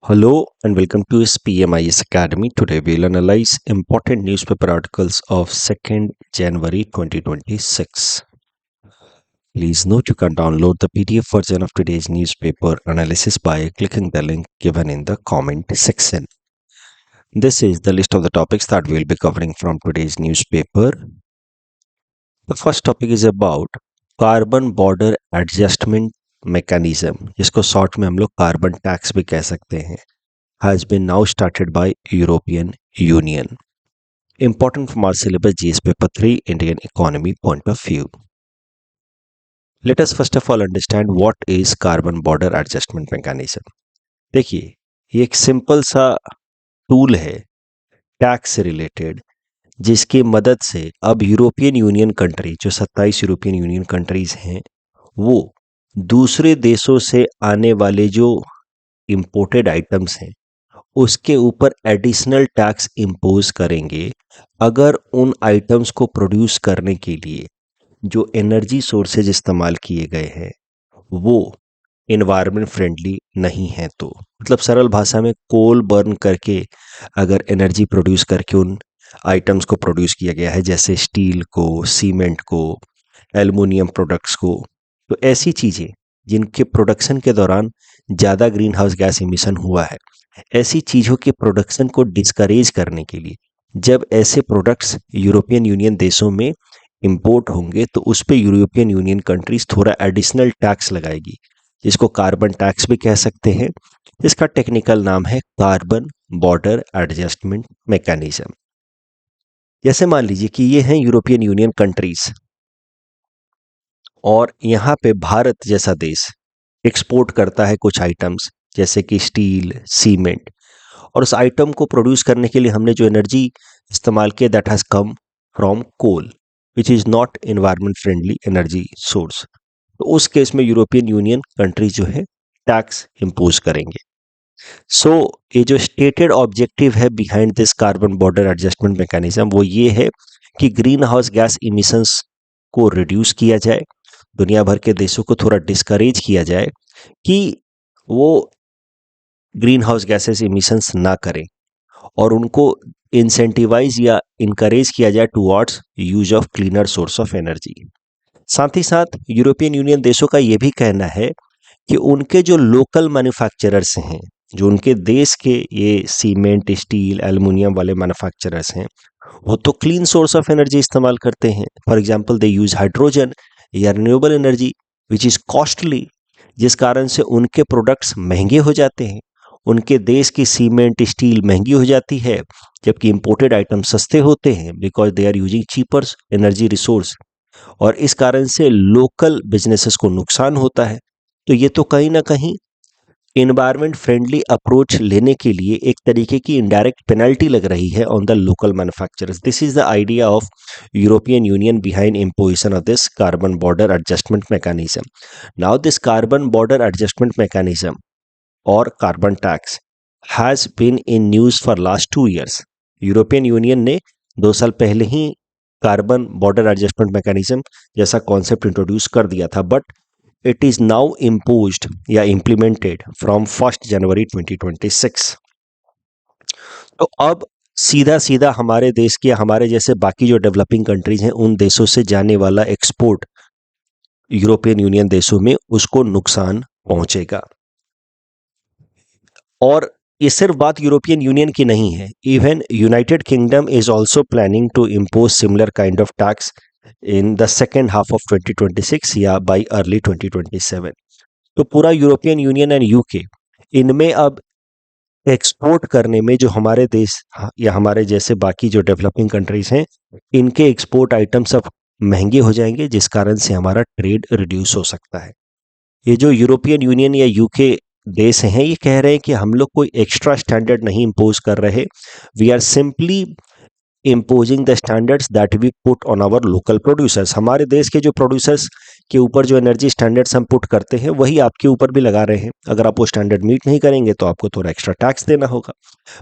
Hello and welcome to SPMIS Academy. Today we'll analyze important newspaper articles of 2nd January 2026. Please note you can download the PDF version of today's newspaper analysis by clicking the link given in the comment section. This is the list of the topics that we'll be covering from today's newspaper. The first topic is about carbon border adjustment mechanism, जिसको short में हम लोग carbon tax भी कह सकते हैं, has been now started by European Union. Important from our syllabus GS paper 3 Indian economy point of view. Let us first of all understand what is carbon border adjustment mechanism. देखिए, ये एक simple सा tool है tax से related, जिसकी मदद से अब यूरोपियन यूनियन कंट्री, जो 27 यूरोपियन यूनियन कंट्रीज हैं, वो दूसरे देशों से आने वाले जो इंपोर्टेड आइटम्स हैं उसके ऊपर एडिशनल टैक्स इम्पोज करेंगे अगर उन आइटम्स को प्रोड्यूस करने के लिए जो एनर्जी सोर्सेज इस्तेमाल किए गए हैं वो इन्वायरमेंट फ्रेंडली नहीं है। तो मतलब सरल भाषा में कोल बर्न करके अगर एनर्जी प्रोड्यूस करके उन आइटम्स को प्रोड्यूस किया गया है, जैसे स्टील को, सीमेंट को, एल्युमिनियम प्रोडक्ट्स को, तो ऐसी चीज़ें जिनके प्रोडक्शन के दौरान ज़्यादा ग्रीन हाउस गैस इमिशन हुआ है, ऐसी चीज़ों के प्रोडक्शन को डिस्करेज करने के लिए जब ऐसे प्रोडक्ट्स यूरोपियन यूनियन देशों में इंपोर्ट होंगे तो उस पर यूरोपियन यूनियन कंट्रीज थोड़ा एडिशनल टैक्स लगाएगी, जिसको कार्बन टैक्स भी कह सकते हैं। इसका टेक्निकल नाम है कार्बन बॉर्डर एडजस्टमेंट मैकेनिज्म। जैसे मान लीजिए कि ये हैं यूरोपियन यूनियन कंट्रीज और यहाँ पे भारत जैसा देश एक्सपोर्ट करता है कुछ आइटम्स जैसे कि स्टील, सीमेंट, और उस आइटम को प्रोड्यूस करने के लिए हमने जो एनर्जी इस्तेमाल किया that has come from coal which is not environment friendly energy source. तो उस केस में यूरोपियन यूनियन कंट्री जो है टैक्स इम्पोज करेंगे। सो ये जो स्टेटेड ऑब्जेक्टिव है behind this carbon border adjustment mechanism वो ये है कि ग्रीन हाउस गैस इमिशंस को रिड्यूस किया जाए, दुनिया भर के देशों को थोड़ा डिस्करेज किया जाए कि वो ग्रीन हाउस गैसेस इमिशंस ना करें और उनको इंसेंटिवाइज या इनकरेज किया जाए towards use of cleaner source of energy. साथ ही साथ यूरोपियन यूनियन देशों का ये भी कहना है कि उनके जो लोकल मैन्युफैक्चरर्स हैं, जो उनके देश के ये सीमेंट, स्टील, एल्युमिनियम वाले मैन्युफैक्चरर्स हैं, वो तो क्लीन सोर्स ऑफ एनर्जी इस्तेमाल करते हैं। For example they use hydrogen या renewable energy which is costly, जिस कारण से उनके प्रोडक्ट्स महंगे हो जाते हैं। उनके देश की सीमेंट, स्टील महंगी हो जाती है जबकि इंपोर्टेड आइटम सस्ते होते हैं because they are using cheaper energy resource, और इस कारण से लोकल बिजनेसेस को नुकसान होता है। तो ये तो कहीं ना कहीं इन्वायरमेंट फ्रेंडली अप्रोच लेने के लिए एक तरीके की इनडायरेक्ट पेनल्टी लग रही है on the local manufacturers. This is the idea of European Union behind imposition of this carbon border adjustment mechanism. Now this carbon border adjustment mechanism और carbon tax has been in news for last 2 years. European Union ने 2 साल पहले ही carbon border adjustment mechanism जैसा concept introduce कर दिया था, but it is now imposed या इम्प्लीमेंटेड फ्रॉम 1 जनवरी 2026। तो अब सीधा सीधा हमारे देश के, हमारे जैसे बाकी जो डेवलपिंग कंट्रीज हैं, उन देशों से जाने वाला एक्सपोर्ट यूरोपियन यूनियन देशों में उसको नुकसान पहुंचेगा। और ये सिर्फ बात यूरोपियन यूनियन की नहीं है, even United Kingdom is also planning to impose similar kind of tax in the second half of 2026 या बाई अर्ली 2027। तो पूरा यूरोपियन यूनियन एंड यूके, इनमें अब एक्सपोर्ट करने में जो हमारे देश या हमारे जैसे बाकी जो डेवलपिंग कंट्रीज हैं, इनके एक्सपोर्ट आइटम सब महंगे हो जाएंगे, जिस कारण से हमारा ट्रेड रिड्यूस हो सकता है। ये जो यूरोपियन यूनियन या यूके देश हैं, ये कह रहे हैं कि हम लोग कोई एक्स्ट्रा स्टैंडर्ड नहीं इम्पोज कर रहे, we are simply imposing the standards that we put on our local producers. हमारे देश के जो प्रोड्यूसर्स के ऊपर जो एनर्जी स्टैंडर्ड्स हम पुट करते हैं वही आपके ऊपर भी लगा रहे हैं। अगर आप वो स्टैंडर्ड मीट नहीं करेंगे तो आपको थोड़ा एक्स्ट्रा टैक्स देना होगा।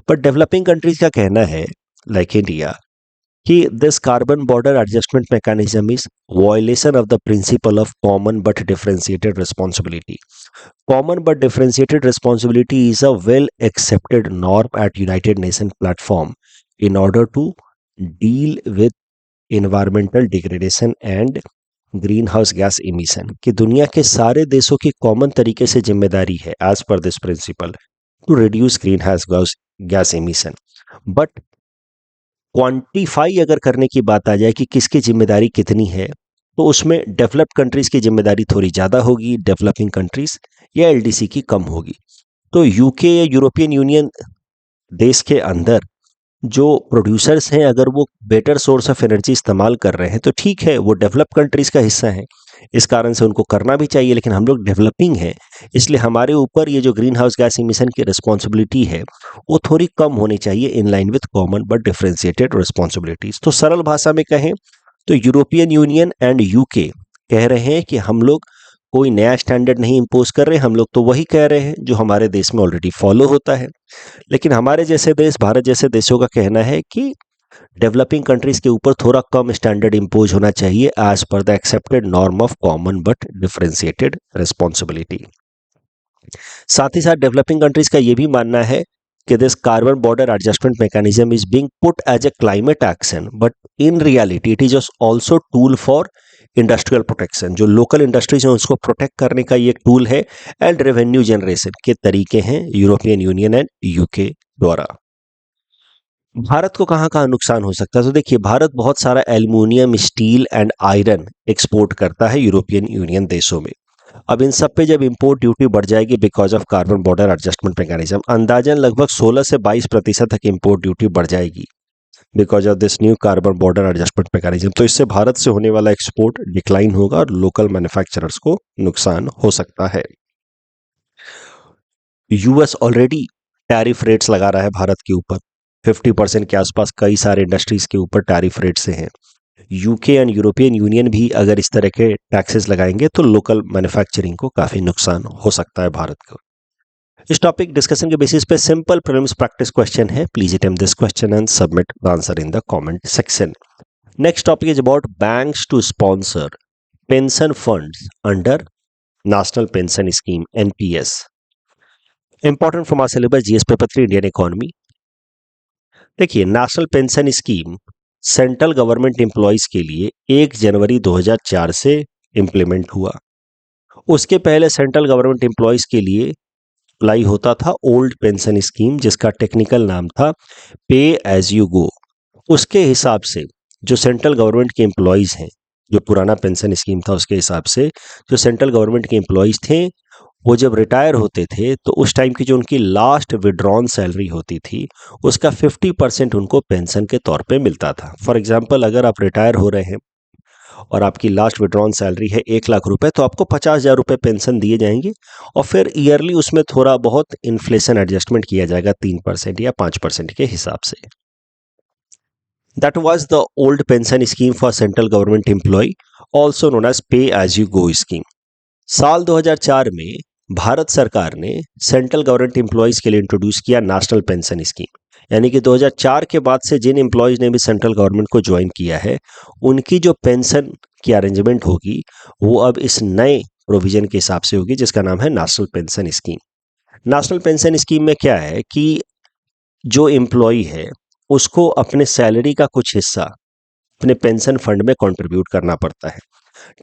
बट डेवलपिंग कंट्रीज का कहना है, लाइक इंडिया, कि this carbon border adjustment mechanism is violation of the principle of common but differentiated responsibility. Common but differentiated responsibility is a well accepted norm at United Nations platform in order to deal with environmental degradation and green house gas emission. कि दुनिया के सारे देशों की common तरीके से जिम्मेदारी है as per this principle to reduce greenhouse gas emission. But quantify अगर करने की बात आ जाए कि किसकी जिम्मेदारी कितनी है, तो उसमें डेवलप्ड कंट्रीज की जिम्मेदारी थोड़ी ज़्यादा होगी, डेवलपिंग कंट्रीज या एलडीसी की कम होगी. तो यूके या यूरोपियन यूनियन देश के अंदर जो प्रोड्यूसर्स हैं, अगर वो बेटर सोर्स ऑफ एनर्जी इस्तेमाल कर रहे हैं तो ठीक है, वो डेवलप कंट्रीज का हिस्सा है, इस कारण से उनको करना भी चाहिए. लेकिन हम लोग डेवलपिंग हैं, इसलिए हमारे ऊपर ये जो ग्रीन हाउस गैस इमिशन की रिस्पॉन्सिबिलिटी है वो थोड़ी कम होनी चाहिए in line with common but differentiated responsibilities. तो सरल भाषा में कहें तो यूरोपियन यूनियन एंड यूके कह रहे हैं कि हम लोग कोई नया स्टैंडर्ड नहीं इम्पोज कर रहे, हम लोग तो वही कह रहे हैं जो हमारे देश में ऑलरेडी फॉलो होता है. लेकिन हमारे जैसे देश, भारत जैसे देशों का कहना है कि डेवलपिंग कंट्रीज के ऊपर थोड़ा कम स्टैंडर्ड इम्पोज होना चाहिए as per the accepted norm of common but differentiated responsibility. साथ ही साथ डेवलपिंग कंट्रीज का यह भी मानना है कि this carbon border adjustment mechanism is being put as a climate action, but in reality it is also tool for industrial protection. जो लोकल इंडस्ट्रीज हैं उसको प्रोटेक्ट करने का ये टूल है, एंड रेवेन्यू जनरेशन के तरीके हैं यूरोपियन यूनियन एंड यूके द्वारा. भारत को कहाँ कहाँ नुकसान हो सकता है? तो देखिए, भारत बहुत सारा aluminium, steel and iron export करता है यूरोपियन यूनियन देशों में. अब इन सब पे जब इंपोर्ट ड्यूटी बढ़ जाएगी because of carbon border adjustment mechanism, अंदाजन लगभग 16 से 22% तक इंपोर्ट ड्यूटी बढ़ जाएगी because of this new carbon border adjustment mechanism. तो इससे भारत से होने वाला एक्सपोर्ट डिक्लाइन होगा और लोकल मैन्युफैक्चरर्स को नुकसान हो सकता है. यूएस ऑलरेडी टैरिफ रेट्स लगा रहा है भारत के ऊपर, 50% के आसपास कई सारे इंडस्ट्रीज के ऊपर टैरिफ रेट से हैं. यूके एंड यूरोपियन यूनियन भी अगर इस तरह के टैक्सेस लगाएंगे तो लोकल मैन्युफैक्चरिंग को काफी नुकसान हो सकता है भारत को. इस टॉपिक डिस्कशन के बेसिस पे सिंपल प्रीलिम्स प्रैक्टिस क्वेश्चन है. Please attempt this question and submit the answer in the comment section. Next topic is about banks to sponsor pension funds under National pension Scheme NPS. Important from our syllabus GS paper 3 Indian economy. देखिए, National pension Scheme central government employees के लिए 1 जनवरी 2004 से implement हुआ. उसके पहले central government employees के लिए apply होता था ओल्ड पेंशन स्कीम, जिसका टेक्निकल नाम था पे एज यू गो. उसके हिसाब से जो सेंट्रल गवर्नमेंट के एम्प्लॉयज हैं, जो पुराना पेंशन स्कीम था उसके हिसाब से जो सेंट्रल गवर्नमेंट के एम्प्लॉयज थे, वो जब रिटायर होते थे तो उस टाइम की जो उनकी लास्ट विड्रॉन सैलरी होती थी उसका 50% उनको पेंशन के तौर पे मिलता था. फॉर एग्जांपल, अगर आप रिटायर हो रहे हैं और आपकी लास्ट विड्रॉन सैलरी है 1 लाख रुपए, तो आपको 50,000 रुपये पेंशन दिए जाएंगे और फिर ईयरली उसमें थोड़ा बहुत इन्फ्लेशन एडजस्टमेंट किया जाएगा 3% या 5% के हिसाब से. That was the old pension scheme for central government employee, also known as pay as you go scheme. साल 2004 में भारत सरकार ने सेंट्रल गवर्नमेंट एम्प्लॉयज के लिए इंट्रोड्यूस किया नेशनल पेंशन स्कीम. यानी कि 2004 के बाद से जिन एम्प्लॉयज ने भी सेंट्रल गवर्नमेंट को ज्वाइन किया है, उनकी जो पेंशन की अरेंजमेंट होगी वो अब इस नए प्रोविजन के हिसाब से होगी, जिसका नाम है national pension scheme. National pension scheme में क्या है कि जो एम्प्लॉय है उसको अपने सैलरी का कुछ हिस्सा अपने पेंशन फंड में कंट्रीब्यूट करना पड़ता है.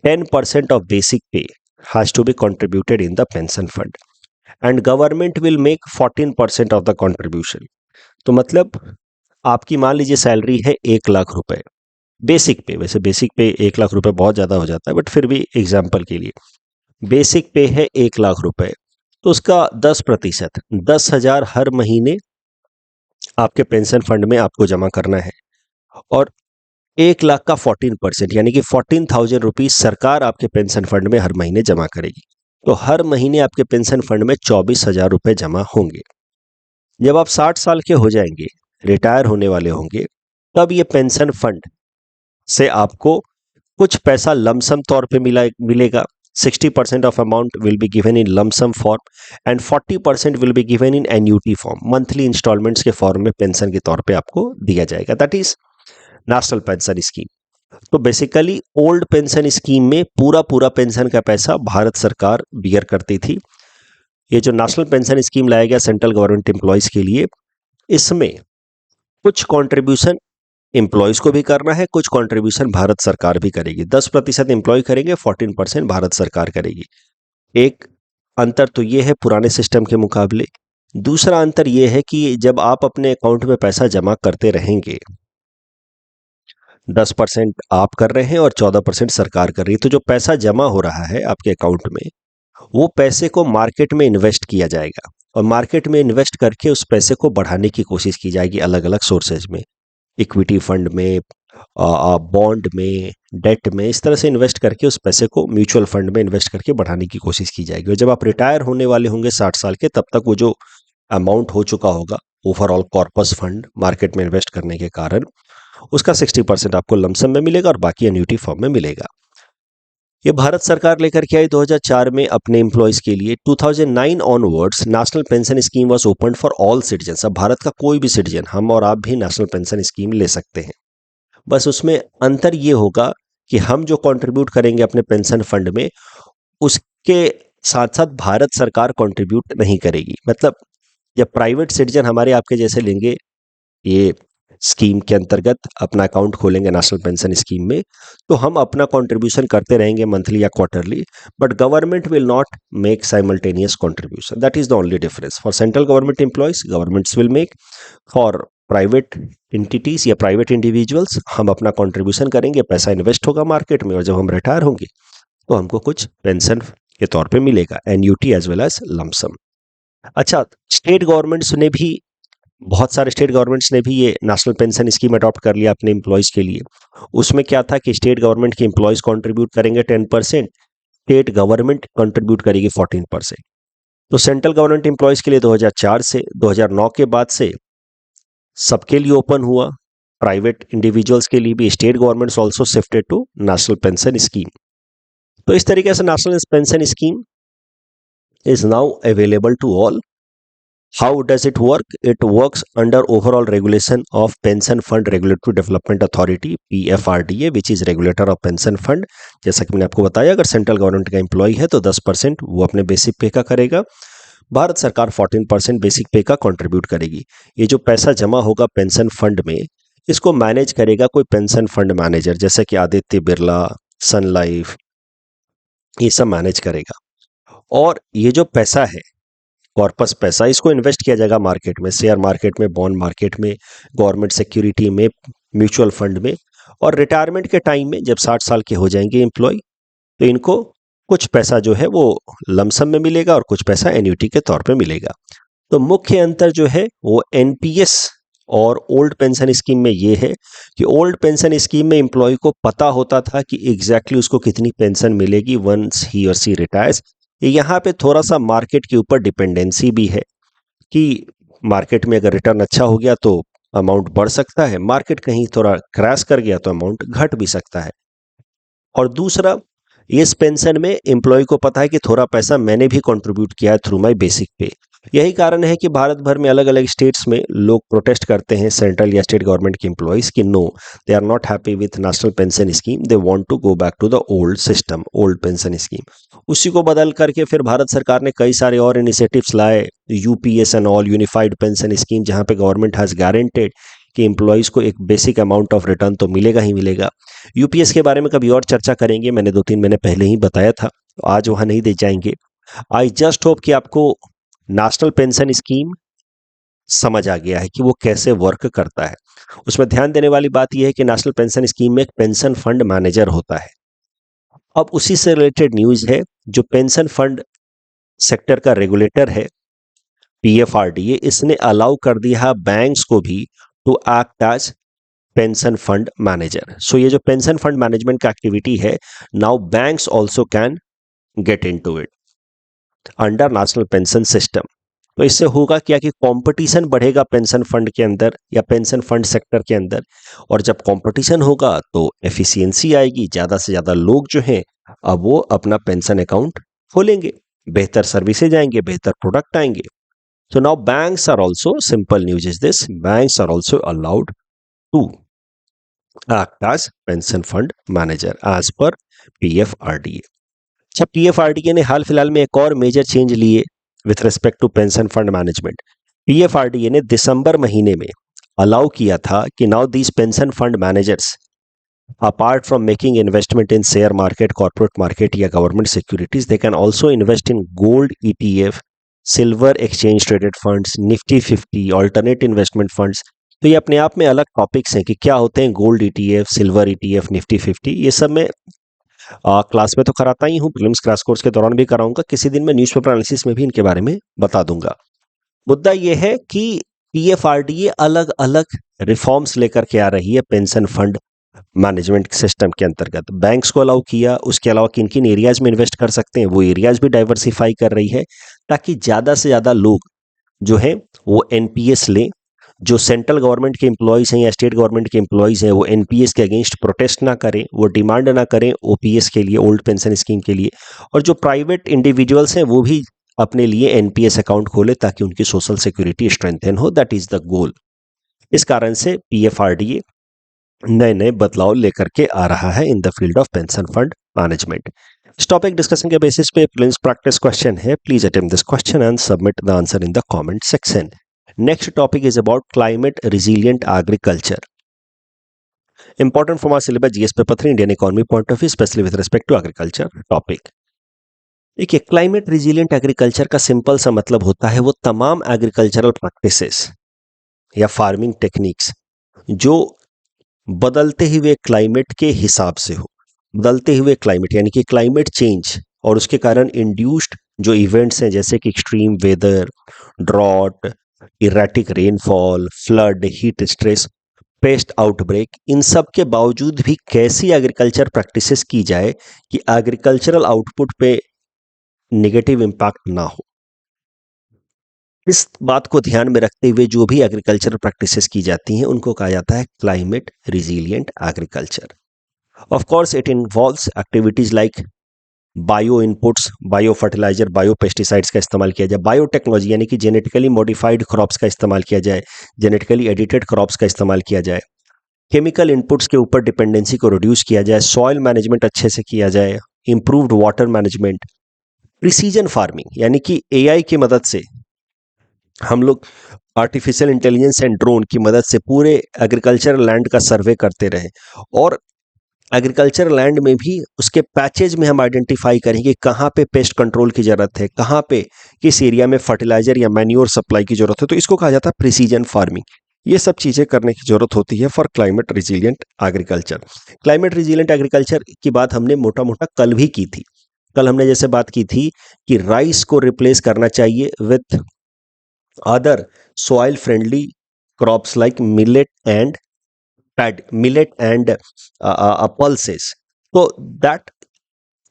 10% ऑफ बेसिक पे has to be contributed in the pension fund and government will make 14% of the contribution. तो मतलब आपकी मान लीजिए सैलरी है 1 लाख रुपए बेसिक पे. वैसे बेसिक पे 1 लाख रुपए बहुत ज़्यादा हो जाता है, बट फिर भी एग्जाम्पल के लिए बेसिक पे है 1 लाख रुपए, तो उसका 10%, 10,000 हर महीने आपके पेंशन फंड में आपको जमा करना है. और 1 लाख का 14% यानी कि 14,000 रुपीज सरकार आपके पेंशन फंड में हर महीने जमा करेगी. तो हर महीने आपके पेंशन फंड में 24,000 रुपये जमा होंगे. जब आप 60 साल के हो जाएंगे, रिटायर होने वाले होंगे, तब ये पेंशन फंड से आपको कुछ पैसा लमसम तौर पे मिलेगा. 60% of amount will be given in lump sum form and 40% will be given in annuity form. Monthly installments के फॉर्म में पेंशन के तौर पे आपको दिया जाएगा. That is national pension scheme. तो बेसिकली ओल्ड पेंशन स्कीम में पूरा पूरा पेंशन का पैसा भारत सरकार बियर करती थी। ये जो नेशनल पेंशन स्कीम लाया गया सेंट्रल गवर्नमेंट एम्प्लॉयज के लिए, इसमें कुछ कंट्रीब्यूशन एम्प्लॉयज को भी करना है, कुछ कंट्रीब्यूशन भारत सरकार भी करेगी। 10% एम्प्लॉय करेंगे, 14% भारत सरकार करेगी। एक अंतर तो ये है पुराने सिस्टम के मुकाबले। दूसरा अंतर ये है कि जब आप अपने अकाउंट में पैसा जमा करते रहेंगे, 10% आप कर रहे हैं और 14% सरकार कर रही है, तो जो पैसा जमा हो रहा है आपके अकाउंट में, वो पैसे को मार्केट में इन्वेस्ट किया जाएगा और मार्केट में इन्वेस्ट करके उस पैसे को बढ़ाने की कोशिश की जाएगी अलग अलग सोर्सेज में, इक्विटी फंड में, बॉन्ड में, डेट में, इस तरह से इन्वेस्ट करके उस पैसे को म्यूचुअल फंड में इन्वेस्ट करके बढ़ाने की कोशिश की जाएगी। और जब आप रिटायर होने वाले होंगे 60 साल के, तब तक वो जो अमाउंट हो चुका होगा ओवरऑल कॉर्पस फंड मार्केट में इन्वेस्ट करने के कारण, उसका 60% आपको लमसम में मिलेगा और बाकी एन्युटी फॉर्म में मिलेगा। ये भारत सरकार लेकर के आई 2004 में अपने एम्प्लॉयज के लिए। 2009 onwards national pension scheme was open for all citizens. अब भारत का कोई भी सिटीजन, हम और आप भी नेशनल पेंशन स्कीम ले सकते हैं। बस उसमें अंतर ये होगा कि हम जो कंट्रीब्यूट करेंगे अपने पेंशन फंड में, उसके साथ साथ भारत सरकार कंट्रीब्यूट नहीं करेगी। मतलब जब प्राइवेट सिटीजन हमारे आपके जैसे लेंगे ये स्कीम के अंतर्गत अपना अकाउंट खोलेंगे नेशनल पेंशन स्कीम में, तो हम अपना कंट्रीब्यूशन करते रहेंगे मंथली या quarterly, but government will not make simultaneous contribution. That is the only difference. For central government employees, governments will make. For private entities या प्राइवेट इंडिविजुअल्स, हम अपना कंट्रीब्यूशन करेंगे, पैसा इन्वेस्ट होगा मार्केट में और जब हम रिटायर होंगे तो हमको कुछ पेंशन के तौर पे मिलेगा, annuity as well as lump sum. अच्छा, स्टेट गवर्नमेंट्स ने भी, बहुत सारे स्टेट गवर्नमेंट्स ने भी ये नेशनल पेंशन स्कीम अडॉप्ट कर लिया अपने एम्प्लॉयज के लिए। उसमें क्या था कि स्टेट गवर्नमेंट के एम्प्लॉयज कंट्रीब्यूट करेंगे 10%, स्टेट गवर्नमेंट कंट्रीब्यूट करेगी 14%। तो सेंट्रल गवर्नमेंट एम्प्लॉयज के लिए 2004 से 2009 के बाद से सबके लिए ओपन हुआ, प्राइवेट इंडिविजुअल्स के लिए भी। State governments also shifted to national pension scheme. तो इस तरीके से national pension scheme is now available to all. How does it work? It works under overall regulation of Pension Fund Regulatory Development Authority (PFRDA), which is regulator of pension fund। जैसा कि मैंने आपको बताया, अगर सेंट्रल गवर्नमेंट का employ है तो 10% वो अपने बेसिक पे का करेगा, भारत सरकार 14% बेसिक पे का कंट्रीब्यूट करेगी। ये जो पैसा जमा होगा पेंशन फंड में, इसको मैनेज करेगा कोई पेंशन फंड मैनेजर, जैसे कि आदित्य बिरला, सन लाइफ, ये सब मैनेज करेगा। और ये जो पैसा है, कॉर्पस पैसा, इसको इन्वेस्ट किया जाएगा मार्केट में, शेयर मार्केट में, बॉन्ड मार्केट में, गवर्नमेंट सिक्योरिटी में, म्यूचुअल फंड में। और रिटायरमेंट के टाइम में जब 60 साल के हो जाएंगे एम्प्लॉय, तो इनको कुछ पैसा जो है वो लमसम में मिलेगा और कुछ पैसा एन्युटी के तौर पे मिलेगा। तो मुख्य अंतर जो है वो एनपीएस और ओल्ड पेंशन स्कीम में ये है कि ओल्ड पेंशन स्कीम में एम्प्लॉय को पता होता था कि एग्जैक्टली उसको कितनी पेंशन मिलेगी वंस ही और सी रिटायर्स। यहाँ पे थोड़ा सा मार्केट के ऊपर डिपेंडेंसी भी है कि मार्केट में अगर रिटर्न अच्छा हो गया तो अमाउंट बढ़ सकता है, मार्केट कहीं थोड़ा क्रैश कर गया तो अमाउंट घट भी सकता है। और दूसरा, इस पेंशन में एम्प्लॉय को पता है कि थोड़ा पैसा मैंने भी कंट्रीब्यूट किया है थ्रू माय बेसिक पे। यही कारण है कि भारत भर में अलग अलग स्टेट्स में लोग प्रोटेस्ट करते हैं सेंट्रल या स्टेट गवर्नमेंट के एम्प्लॉयज कि no, they are not happy with national pension scheme, they want to go back to the old system, old pension scheme. उसी को बदल करके फिर भारत सरकार ने कई सारे और इनिशिएटिव्स लाए, UPS and all, unified pension scheme, जहां पे गवर्नमेंट हैज गारंटेड कि एम्प्लॉयज को एक बेसिक अमाउंट ऑफ रिटर्न तो मिलेगा ही मिलेगा। यूपीएस के बारे में कभी और चर्चा करेंगे, मैंने 2-3 महीने पहले ही बताया था, तो आज वहां नहीं दे जाएंगे। आई जस्ट होप कि आपको नेशनल पेंशन स्कीम समझ आ गया है कि वो कैसे वर्क करता है। उसमें ध्यान देने वाली बात यह है कि नेशनल पेंशन स्कीम में एक पेंशन फंड मैनेजर होता है। अब उसी से रिलेटेड न्यूज है, जो पेंशन फंड सेक्टर का रेगुलेटर है पीएफआरडीए, इसने अलाउ कर दिया बैंक्स को भी to act as pension fund manager. So ये जो पेंशन फंड मैनेजमेंट का एक्टिविटी है, now banks also can get into it under National Pension System. तो इससे होगा क्या कि कंपटीशन बढ़ेगा पेंशन फंड के अंदर या पेंशन फंड सेक्टर के अंदर, और जब कंपटीशन होगा तो एफिशिएंसी आएगी, ज़्यादा से ज़्यादा लोग जो हैं अब वो अपना पेंशन अकाउंट खोलेंगे, बेहतर सर्विसेज आएंगे, बेहतर प्रोडक्ट आएंगे। So now banks are also, simple news is this, banks are also allowed to act as pension fund manager as per PFRDA. अच्छा, PFRDA ने हाल फिलहाल में एक और मेजर चेंज लिए with respect to pension fund management. PFRDA ने दिसंबर महीने में अलाउ किया था कि now these pension fund managers apart from making investment in share market, corporate market या government securities, they can also invest in gold ETF, silver exchange traded funds, Nifty 50, alternate investment funds। तो ये अपने आप में अलग topics हैं कि क्या होते हैं gold ETF, silver ETF, Nifty 50। ये सब मैं क्लास में तो कराता ही हूँ, प्रीलिम्स क्रैश कोर्स के दौरान भी कराऊंगा, किसी दिन मैं न्यूज़पेपर एनालिसिस में भी इनके बारे में बता दूंगा। मुद्दा ये है कि PFRDA अलग अलग रिफॉर्म्स लेकर के आ रही है पेंशन फंड मैनेजमेंट सिस्टम के अंतर्गत। बैंक्स को अलाउ किया, उसके अलावा किन किन एरियाज में इन्वेस्ट कर सकते हैं वो एरियाज भी डाइवर्सिफाई कर रही है, ताकि ज़्यादा से ज़्यादा लोग जो हैं वो एनपीएस लें। जो सेंट्रल गवर्नमेंट के एम्प्लॉयज़ हैं या स्टेट गवर्नमेंट के एम्प्लॉयज़ हैं वो एनपीएस के अगेंस्ट प्रोटेस्ट ना करें, वो डिमांड ना करें ओपीएस के लिए, ओल्ड पेंशन स्कीम के लिए। और जो प्राइवेट इंडिविजुअल्स हैं वो भी अपने लिए एनपीएस अकाउंट खोले ताकि उनकी सोशल सिक्योरिटी स्ट्रेंथन हो। That is the goal. इस कारण से पीएफआरडीए नए नए बदलाव लेकर के आ रहा है in the field of pension fund management. इस टॉपिक डिस्कशन के बेसिस पे प्रीलिम्स प्रैक्टिस क्वेश्चन है। Please attempt this question and submit the answer in the comment section. Next topic is about climate resilient agriculture. Important from our syllabus GS paper 3 Indian economy point of view, specially with respect to agriculture topic. देखिए, climate resilient agriculture का simple सा मतलब होता है वो तमाम agricultural practices या farming techniques जो बदलते हुए क्लाइमेट के हिसाब से हो। बदलते हुए क्लाइमेट यानी कि क्लाइमेट चेंज और उसके कारण इंड्यूस्ड जो इवेंट्स हैं जैसे कि extreme weather, drought, erratic rainfall, flood, heat stress, pest outbreak, इन सब के बावजूद भी कैसी एग्रीकल्चर प्रैक्टिसेस की जाए कि एग्रीकल्चरल आउटपुट पे नेगेटिव इम्पैक्ट ना हो। इस बात को ध्यान में रखते हुए जो भी एग्रीकल्चर प्रैक्टिसेस की जाती हैं उनको कहा जाता है climate resilient agriculture. Of course it involves activities like bio inputs, bio fertilizer, bio pesticides का इस्तेमाल किया जाए, बायोटेक्नोलॉजी यानी कि जेनेटिकली मॉडिफाइड क्रॉप्स का इस्तेमाल किया जाए, जेनेटिकली एडिटेड क्रॉप्स का इस्तेमाल किया जाए, केमिकल इनपुट्स के ऊपर डिपेंडेंसी को रिड्यूस किया जाए, सॉइल मैनेजमेंट अच्छे से किया जाए, improved water management, precision farming यानी कि एआई की मदद से हम लोग आर्टिफिशियल इंटेलिजेंस एंड ड्रोन की मदद से पूरे एग्रीकल्चर लैंड का सर्वे करते रहे और एग्रीकल्चर लैंड में भी उसके पैचेज में हम आइडेंटिफाई करेंगे कहाँ पे पेस्ट कंट्रोल की ज़रूरत है, कहाँ पे किस एरिया में फर्टिलाइजर या मैन्योर सप्लाई की ज़रूरत है। तो इसको कहा जाता है प्रिसीजन फार्मिंग। ये सब चीज़ें करने की ज़रूरत होती है for climate resilient agriculture. Climate resilient agriculture की बात हमने मोटा मोटा कल भी की थी। कल हमने जैसे बात की थी कि राइस को रिप्लेस करना चाहिए with other soil friendly crops like millet and pulses. So that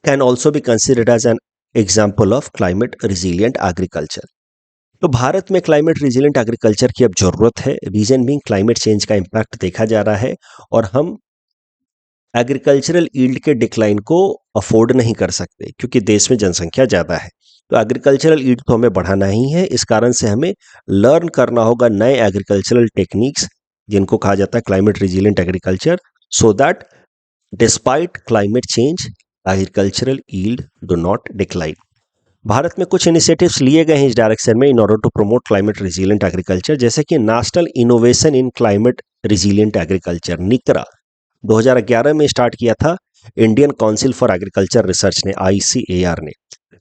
can also be considered as an example of climate resilient agriculture. तो भारत में क्लाइमेट रिजिलियंट एग्रीकल्चर की अब जरूरत है। रीजन बीइंग क्लाइमेट चेंज का इम्पैक्ट देखा जा रहा है और हम एग्रीकल्चरल यील्ड के डिक्लाइन को अफोर्ड नहीं कर सकते क्योंकि देश में जनसंख्या ज़्यादा है। तो एग्रीकल्चरल यील्ड तो हमें बढ़ाना ही है। इस कारण से हमें लर्न करना होगा नए एग्रीकल्चरल टेक्निक्स जिनको कहा जाता है climate resilient agriculture, so that despite climate change agricultural yield do not decline. Bharat में कुछ इनिशिएटिव्स लिए गए हैं इस डायरेक्शन में in order to promote climate resilient agriculture, जैसे कि national innovation in climate resilient agriculture NICRA 2011 में स्टार्ट किया था Indian council for agriculture research ने, ICAR ने।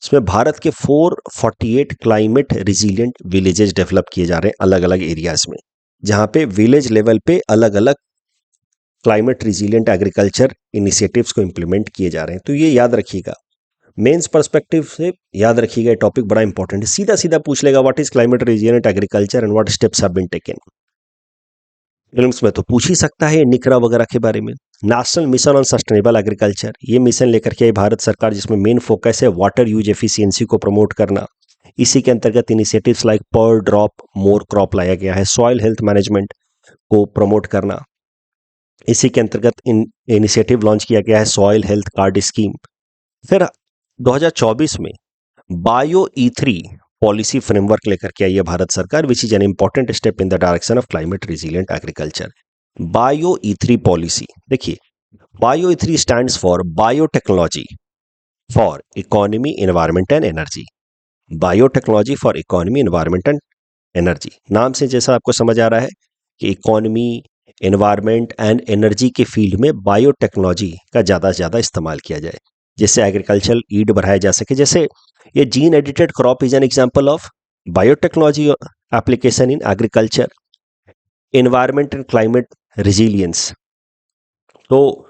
इसमें भारत के 448 क्लाइमेट रिजिलियंट विलेजेस डेवलप किए जा रहे हैं अलग अलग एरियाज में, जहां पे विलेज लेवल पे अलग अलग क्लाइमेट रिजिलियंट एग्रीकल्चर इनिशिएटिव्स को इंप्लीमेंट किए जा रहे हैं। तो ये याद रखिएगा, मेंस पर्सपेक्टिव से याद रखिएगा, ये टॉपिक बड़ा इंपॉर्टेंट है। सीधा सीधा पूछ लेगा what is climate resilient agriculture and what steps have been taken. Films में तो पूछ ही सकता है निकरा वगैरह के बारे में। National mission on sustainable agriculture, ये मिशन लेकर के आई भारत सरकार, जिसमें मेन फोकस है वाटर यूज एफिशिएंसी को प्रमोट करना। इसी के अंतर्गत इनिशिएटिव्स लाइक पर ड्रॉप मोर क्रॉप लाया गया है, सॉइल हेल्थ मैनेजमेंट को प्रमोट करना। इसी के अंतर्गत इनिशिएटिव लॉन्च किया गया है सॉइल हेल्थ कार्ड स्कीम। फिर 2024 में बायो E3 पॉलिसी फ्रेमवर्क लेकर के आई है भारत सरकार, which is an important step in the direction of climate resilient agriculture. Bio ई3 पॉलिसी। देखिए, बायो ई3 stands for biotechnology for economy, environment and energy. Biotechnology for economy, environment and energy. नाम से जैसा आपको समझ आ रहा है कि इकोनॉमी, एनवायरनमेंट एंड एनर्जी के फील्ड में बायोटेक्नोलॉजी का ज़्यादा से ज़्यादा इस्तेमाल किया जाए, जिससे एग्रीकल्चरल ईल्ड बढ़ाया जा सके। जैसे ये gene edited crop is an example of biotechnology application in agriculture, environment and climate resilience. तो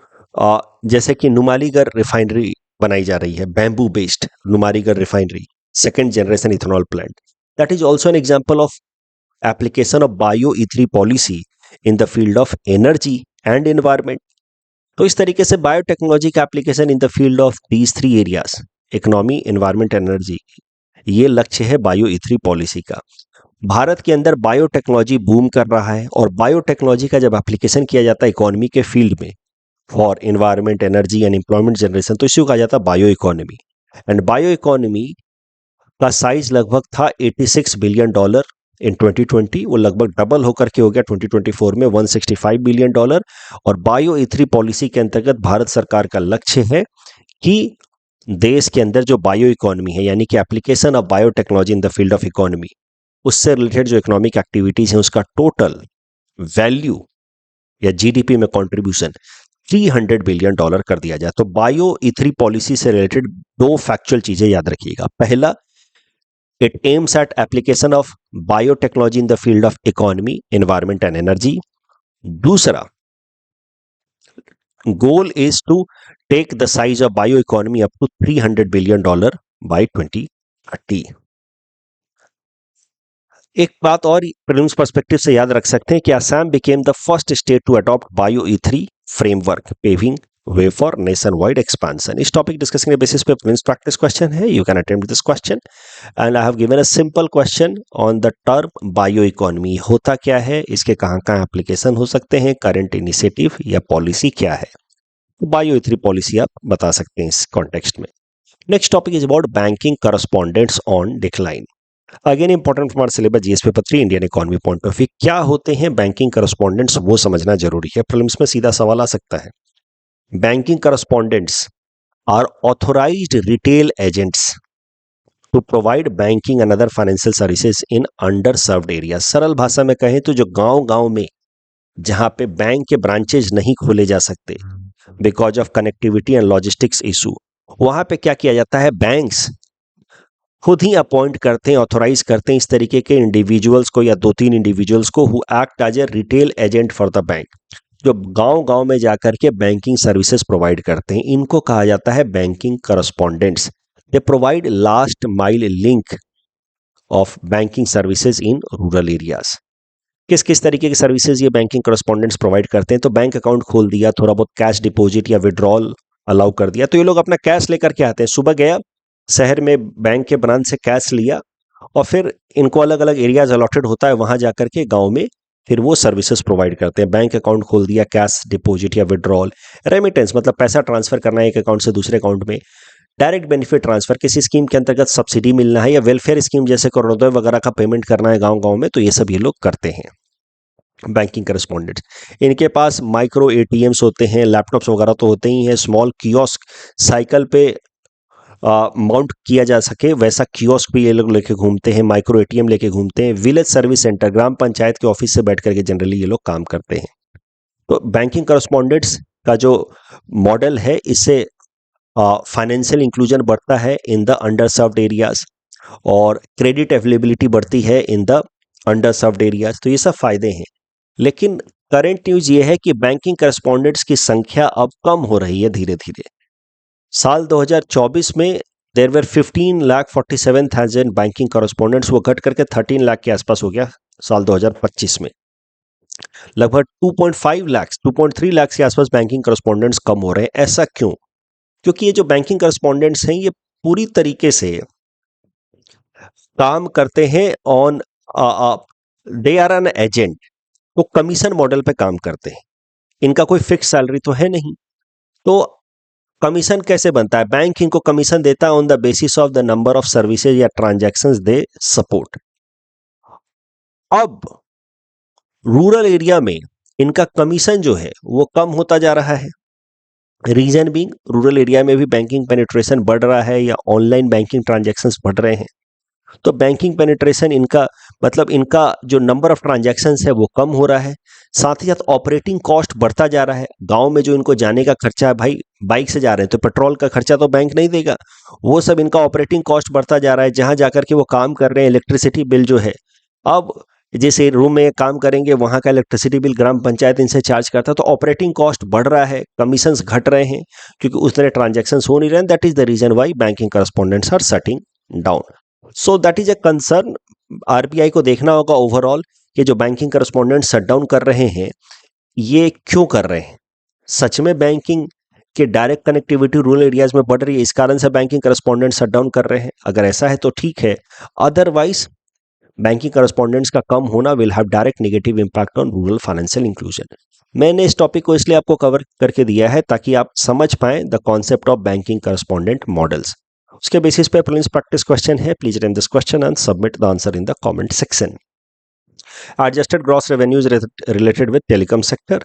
जैसे कि नुमालीगढ़ रिफाइनरी बनाई जा रही है, bamboo based Numaligarh refinery, second generation ethanol plant, that is also an example of application of bio ई3 policy in the field of energy and environment. तो इस तरीके से बायोटेक्नोलॉजी का application in the field of these three areas, economy, environment, energy, ये लक्ष्य है bio ई3 पॉलिसी का। भारत के अंदर बायोटेक्नोलॉजी बूम कर रहा है, और बायोटेक्नोलॉजी का जब एप्लीकेशन किया जाता है इकोनॉमी के फील्ड में for environment, energy and employment generation, तो इसी को कहा जाता है bio economy. And bio economy का साइज लगभग था $86 बिलियन इन 2020, वो लगभग डबल होकर के हो गया 2024 में $165 बिलियन। और बायो ई3 पॉलिसी के अंतर्गत भारत सरकार का लक्ष्य है कि देश के अंदर जो बायो इकोनॉमी है, यानी कि application of biotechnology in the field of economy, उससे रिलेटेड जो इकोनॉमिक एक्टिविटीज है उसका टोटल वैल्यू या जीडीपी में कंट्रीब्यूशन $300 बिलियन कर दिया जाए। तो बायो ई3 पॉलिसी से रिलेटेड दो फैक्चुअल चीजें याद रखिएगा। पहला, it aims at application of biotechnology in the field of economy, environment and energy. दूसरा, goal is to take the size of bio economy up to $300 billion bye 2030। एक बात और प्रीलिम्स पर्सपेक्टिव से याद रख सकते हैं कि Assam became the first state to adopt bio ई3 framework, paving way for nation wide expansion. इस टॉपिक डिस्कशन के बेसिस पे प्रीलिम्स प्रैक्टिस क्वेश्चन है, you can attempt this question and I have given a simple question on the term bio economy. होता क्या है, इसके कहाँ कहाँ एप्लीकेशन हो सकते हैं, करंट इनिशिएटिव या पॉलिसी क्या है। बायो ई3 पॉलिसी आप बता सकते हैं इस कॉन्टेक्स्ट में। Next topic is about banking correspondents on decline. Again important for syllabus GS paper 3 Indian economy point of view. क्या होते हैं बैंकिंग करस्पॉन्डेंट्स, वो समझना जरूरी है। प्रीलिम्स में सीधा सवाल आ सकता है। Banking correspondents are authorized retail agents to provide banking and other financial services in under served area. सरल भाषा में कहें तो जो गांव गांव में जहां पे बैंक के ब्रांचेज नहीं खोले जा सकते because of connectivity and logistics issue, वहां पे क्या किया जाता है, बैंक्स खुद ही अपॉइंट करते हैं, ऑथोराइज करते हैं इस तरीके के इंडिविजुअल्स को या 2-3 इंडिविजुअल्स को who act as a retail agent for the bank, जो गांव गांव में जाकर के बैंकिंग सर्विसेज प्रोवाइड करते हैं। इनको कहा जाता है banking correspondents. They provide last mile link of banking services in rural areas. किस किस तरीके की सर्विसेज ये बैंकिंग करस्पॉन्डेंट्स प्रोवाइड करते हैं, तो बैंक अकाउंट खोल दिया, थोड़ा बहुत कैश डिपॉजिट या विड्रॉल अलाउ कर दिया, तो ये लोग अपना कैश लेकर के आते हैं। सुबह गया शहर में बैंक के ब्रांच से कैश लिया, और फिर इनको अलग अलग एरियाज अलॉटेड होता है, वहां जाकर के गांव में फिर वो सर्विसेज प्रोवाइड करते हैं। बैंक अकाउंट खोल दिया, कैश डिपॉजिट या विड्रॉल, रेमिटेंस मतलब पैसा ट्रांसफर करना है एक अकाउंट से दूसरे अकाउंट में, डायरेक्ट बेनिफिट ट्रांसफर, किसी स्कीम के अंतर्गत सब्सिडी मिलना है, या वेलफेयर स्कीम जैसे करोड़ों वगैरह का पेमेंट करना है गांव गांव में, तो ये सब ये लोग करते हैं बैंकिंग करस्पॉन्डेंट्स। इनके पास माइक्रो एटीएम्स होते हैं, लैपटॉप्स वगैरह तो होते ही हैं, स्मॉल कियोस्क साइकिल पे माउंट किया जा सके वैसा कियोस्क भी ये लोग लेके घूमते हैं, माइक्रो एटीएम लेके घूमते हैं, विलेज सर्विस सेंटर, ग्राम पंचायत के ऑफिस से बैठ करके जनरली ये लोग काम करते हैं। तो बैंकिंग करस्पॉन्डेंट्स का जो मॉडल है, इससे फाइनेंशियल इंक्लूजन बढ़ता है in the under served areas, और क्रेडिट अवेलेबिलिटी बढ़ती है in the under served areas. तो ये सब फायदे हैं। लेकिन करंट न्यूज ये है कि बैंकिंग करस्पॉन्डेंट्स की संख्या अब कम हो रही है धीरे धीरे। साल 2024 में देयर वर 15,47,000 बैंकिंग करस्पॉन्डेंट्स, वो घट करके 13 लाख के आसपास हो गया साल 2025 में। लगभग 2.5 लाख 2.3 लाख के आसपास बैंकिंग करस्पॉन्डेंट्स कम हो रहे हैं। ऐसा क्यों? क्योंकि ये जो बैंकिंग करस्पॉन्डेंट्स हैं, ये पूरी तरीके से काम करते हैं on, they are an agent, तो कमीशन मॉडल पे काम करते हैं। इनका कोई फिक्स सैलरी तो है नहीं, तो कमीशन कैसे बनता है? बैंक इनको कमीशन देता है on the basis of the number of services या ट्रांजैक्शंस दे सपोर्ट। अब रूरल एरिया में इनका कमीशन जो है वो कम होता जा रहा है। रीजन बीइंग रूरल एरिया में भी बैंकिंग पेनिट्रेशन बढ़ रहा है या ऑनलाइन बैंकिंग ट्रांजैक्शंस बढ़ रहे हैं, तो बैंकिंग पेनिट्रेशन इनका मतलब इनका जो नंबर ऑफ ट्रांजैक्शंस है वो कम हो रहा है। साथ ही साथ ऑपरेटिंग कॉस्ट बढ़ता जा रहा है। गांव में जो इनको जाने का खर्चा है, भाई बाइक से जा रहे हैं तो पेट्रोल का खर्चा तो बैंक नहीं देगा, वो सब इनका ऑपरेटिंग कॉस्ट बढ़ता जा रहा है। जहां जाकर के वो काम कर रहे हैं, इलेक्ट्रिसिटी बिल जो है, अब जिस रूम में काम करेंगे वहां का इलेक्ट्रिसिटी बिल ग्राम पंचायत इनसे चार्ज करता है, तो ऑपरेटिंग कॉस्ट बढ़ रहा है, कमीशंस घट रहे हैं क्योंकि उस तरह ट्रांजैक्शंस हो नहीं रहे हैं। That is the reason why banking correspondents are shutting down. So that is a concern. RBI को देखना होगा ओवरऑल कि जो बैंकिंग करस्पॉन्डेंट शट डाउन कर रहे हैं ये क्यों कर रहे हैं। सच में बैंकिंग के डायरेक्ट कनेक्टिविटी रूरल एरियाज में बढ़ रही है, इस कारण से बैंकिंग करस्पॉन्डेंट शट डाउन कर रहे हैं? अगर ऐसा है तो ठीक है, अदरवाइज बैंकिंग करस्पॉन्डेंट्स का कम होना will have direct negative impact on rural financial inclusion. मैंने इस टॉपिक को इसलिए आपको कवर करके दिया है ताकि आप समझ पाएं the concept of banking correspondent models. उसके बेसिस पे प्रीलिम्स प्रैक्टिस क्वेश्चन है, please run this question and submit the answer in the comment section. Adjusted gross revenues related with telecom sector,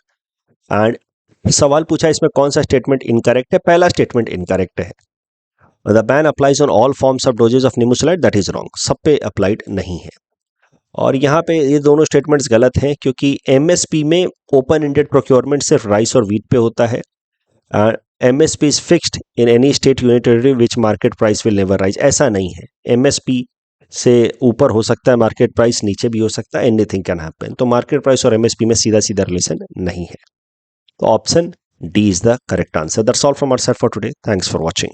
and सवाल पूछा इसमें कौन सा स्टेटमेंट इनकरेक्ट है? पहला स्टेटमेंट इनकरेक्ट है। The ban applies on all forms of doses of nimesulide, that is wrong, सब पे अप्लाइड नहीं है। और यहाँ पे ये दोनों स्टेटमेंट्स गलत हैं क्योंकि एमएसपी में ओपन एंडेड प्रोक्योरमेंट सिर्फ राइस और व्हीट पे होता है। MSP is fixed in any state union territory which market price will never rise, ऐसा नहीं है। एमएसपी से ऊपर हो सकता है मार्केट प्राइस, नीचे भी हो सकता है, एनीथिंग कैन हैपन। तो मार्केट प्राइस और एमएसपी में सीधा सीधा रिलेशन नहीं है। तो option D is the correct answer. That's all from our side for today. Thanks for watching.